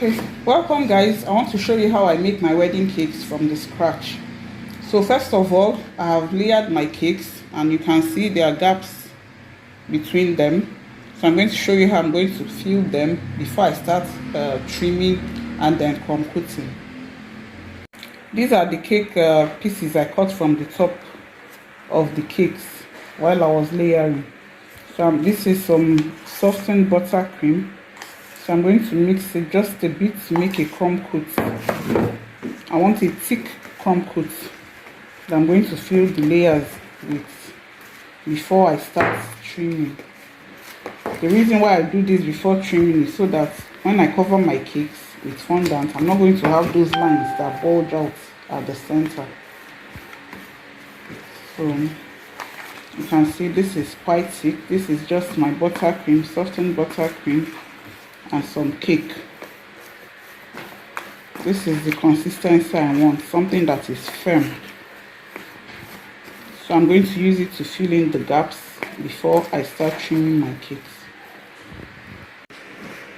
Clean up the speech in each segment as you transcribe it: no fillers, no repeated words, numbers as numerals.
Okay, welcome guys. I want to show you how I make my wedding cakes from the scratch. So first of all, I have layered my cakes and you can see there are gaps between them. So I'm going to show you how I'm going to fill them before I start trimming and then crumb coating. These are the cake pieces I cut from the top of the cakes while I was layering. So this is some softened buttercream. So I'm going to mix it just a bit to make a crumb coat. I want a thick crumb coat that I'm going to fill the layers with before I start trimming. The reason why I do this before trimming is so that when I cover my cakes with fondant, I'm not going to have those lines that bulge out at the center. So you can see this is quite thick. This is just my buttercream, softened buttercream, and some cake. This is the consistency I want, something that is firm. So I'm going to use it to fill in the gaps before I start trimming my cakes.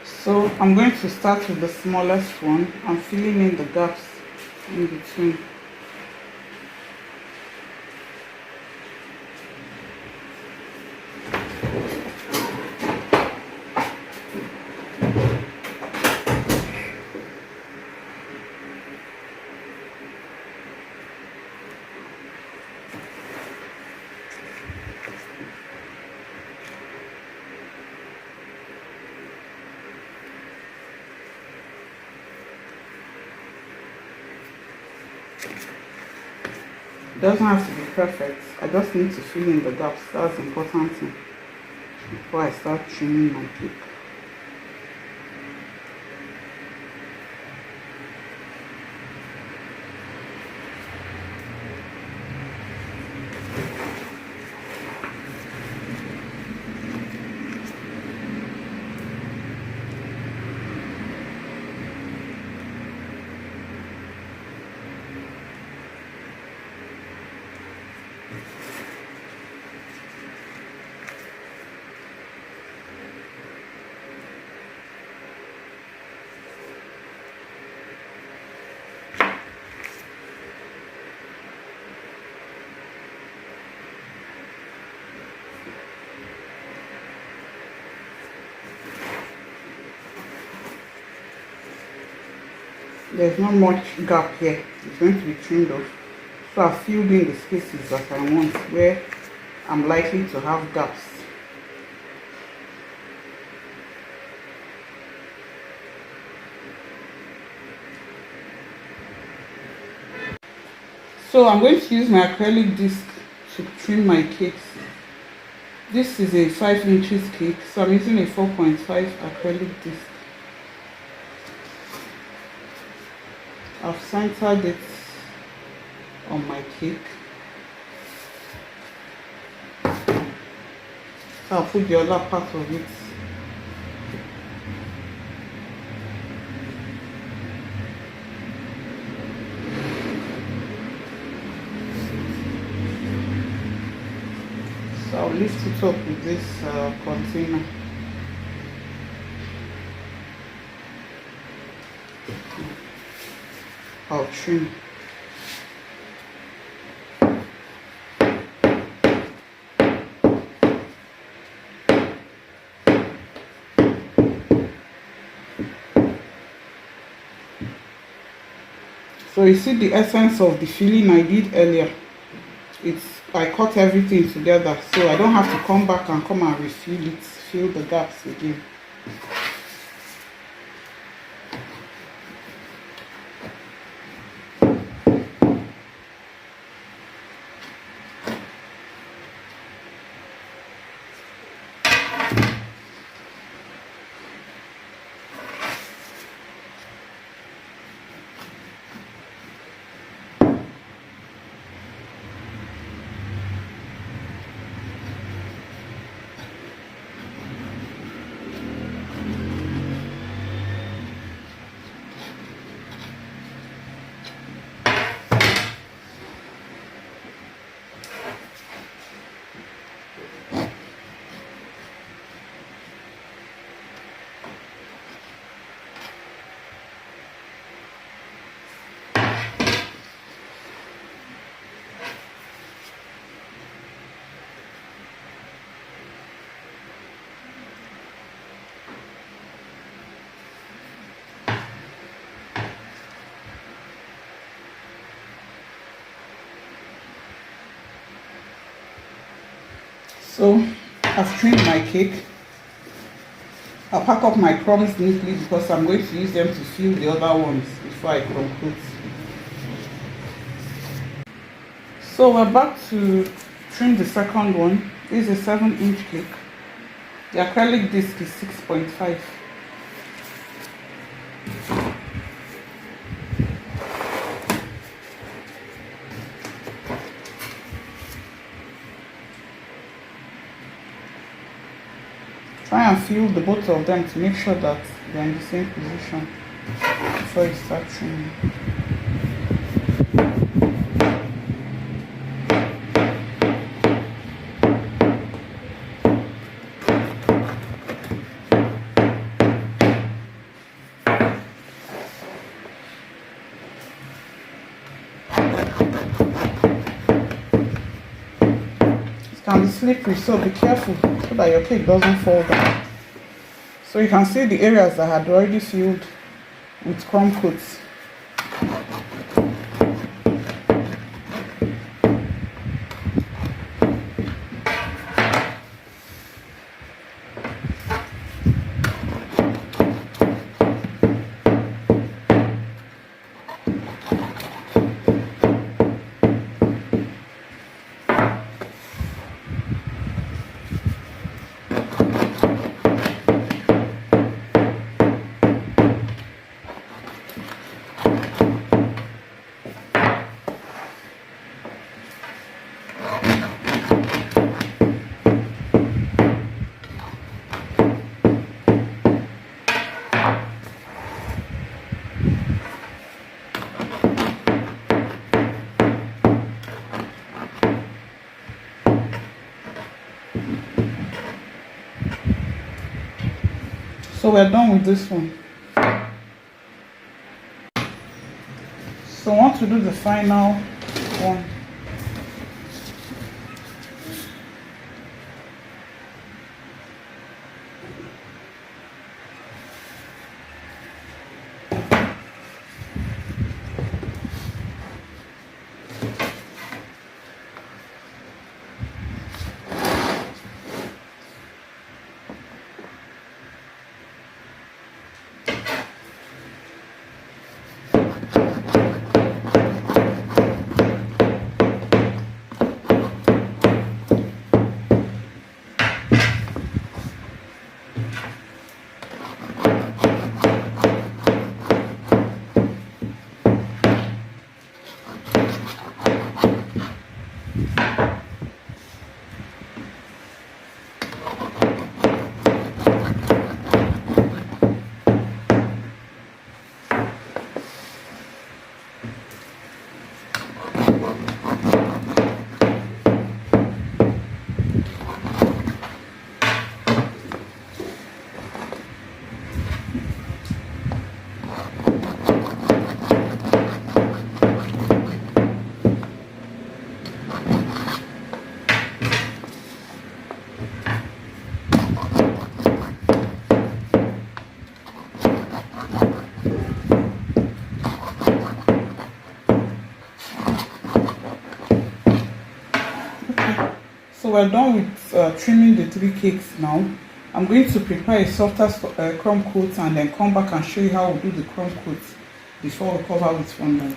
So I'm going to start with the smallest one and filling in the gaps in between. It doesn't have to be perfect. I just need to fill in the gaps. That's the important thing before I start trimming my cake. There's not much gap here. It's going to be trimmed off. So I've filled in the spaces that I want where I'm likely to have gaps. So I'm going to use my acrylic disc to trim my cakes. This is a 5 inches cake, so I'm using a 4.5 acrylic disc. I've centered it on my cake. So I'll put the other part of it. So I'll lift it up with this container. I'll trim. So you see the essence of the filling I did earlier. I cut everything together, so I don't have to come back and refill it, fill the gaps again. So I've trimmed my cake. I'll pack up my crumbs neatly because I'm going to use them to fill the other ones before I crumb coat. So we're back to trim the second one. This is a 7-inch cake. The acrylic disc is 6.5. Try and feel the both of them to make sure that they're in the same position before you start trimming. It can be slippery, so be careful so that your cake doesn't fall down. So you can see the areas that had already filled with crumb coats. So we're done with this one. So I want to do the final one. So we're done with trimming the 3 cakes now. I'm going to prepare a softer crumb coat and then come back and show you how we do the crumb coat before we cover with fondant.